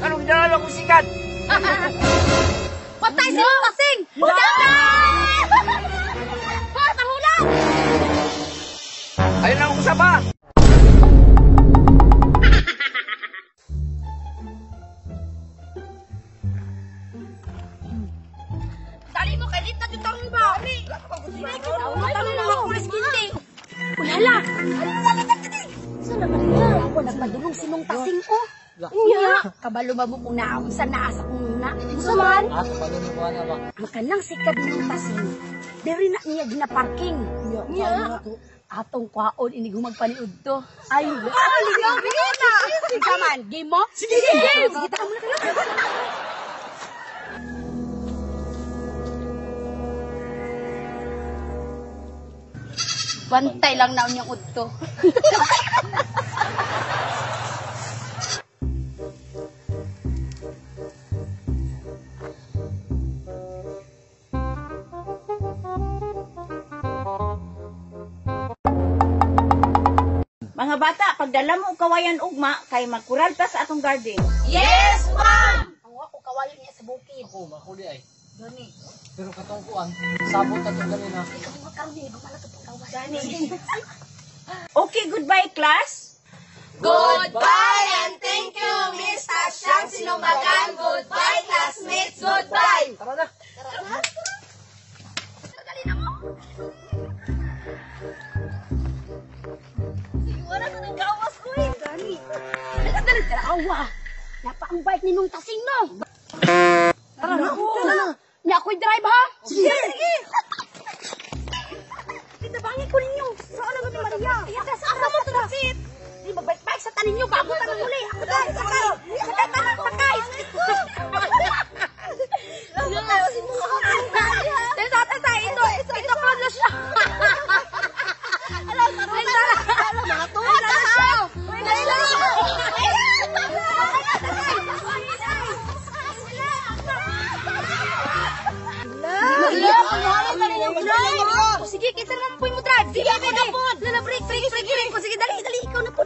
Anong ginala kong sikat? Patay sa pasing! Hoy, pahulan! Ayun lang ang usap ha! Dali mo, kahit na yung tanong ba? Dali ko, tanong mga kulis kinti. Ulala! Saan naman niya? Ako nagpadulong si Mong Tasing ko. Iya, kabalo ba mo kung naamsan na asa kong na? Suman? Ang kanang si Kabinong Tasing, diri na niya ginaparking. Iya. Atong kwaon, inig humagpaniud to. Ay, ligaw, ligaw na! Sige man, game mo? Sige, sige! Sige, taka mo na kayo. Bantay lang na unyang udto. Mga bata, pagdala mo kawayan ugma, kay magkural ta sa atong garden. Yes, ma'am! Ang wako kawayo niya sa bukid. Ako, makuli ay. Gani. Pero katungkuan, sabot na ito ganina. Ikaw magkaroon niya, gumala ito pang kawayan. Gani. Okay, goodbye class. Goodbye and thank you, Miss Tasyang Sinumagan. Goodbye, classmates. Goodbye. Tara na. Dali na mo. Siguro sa nang gawas ko eh. Gani. Dali ka awa. Napaang bike ni Nung Tasing no. Tara na. Tara na. Niya ako'y drive ha. Sige. Sige. Titabangin ko ninyo. Saan na ni Maria? Asa mo ito na sit? Di magbike-bike sa tanin nyo bago tanong muli. Ako dahil sakay. Sakay tanong sakay. Tesa, ito close siya. Alam, mga tuwa na ha. Sige, kita naman po yung drive. Sige, ako na po. Break ko. Sige, dali. Ikaw na po.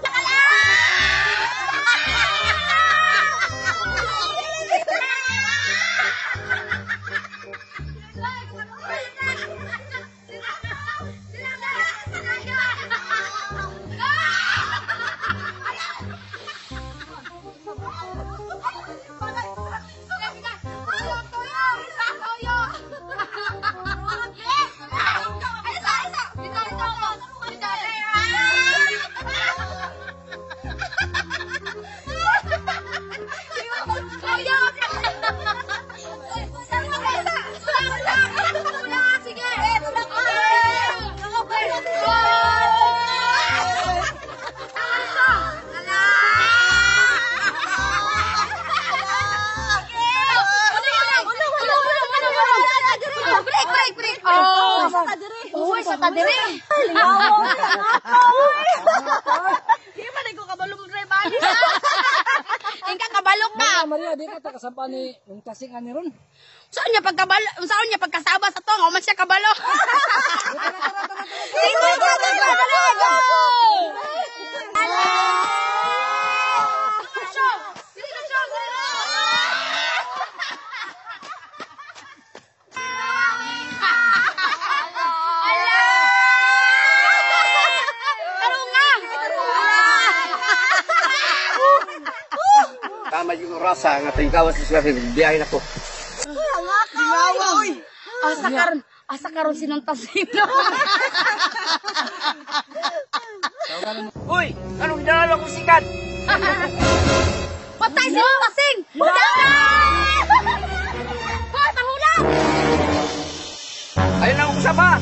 Sa tadiri. Di ba na ko kabalong drive ani? Ingka kabalok ka. Maria, di ka takasampa ni yung Tasing ani ron. Saan niya pagkasaba sa tong, o man siya kabalo. Sige, Tama yung rasa nga tingkawas sa sila biyahe na ko. Asa karon sinong Tasing. Uy! Anong ginala kong sikat? Patay sinong Tasing! Hoy, pahulan! Ayun lang ang usap ha!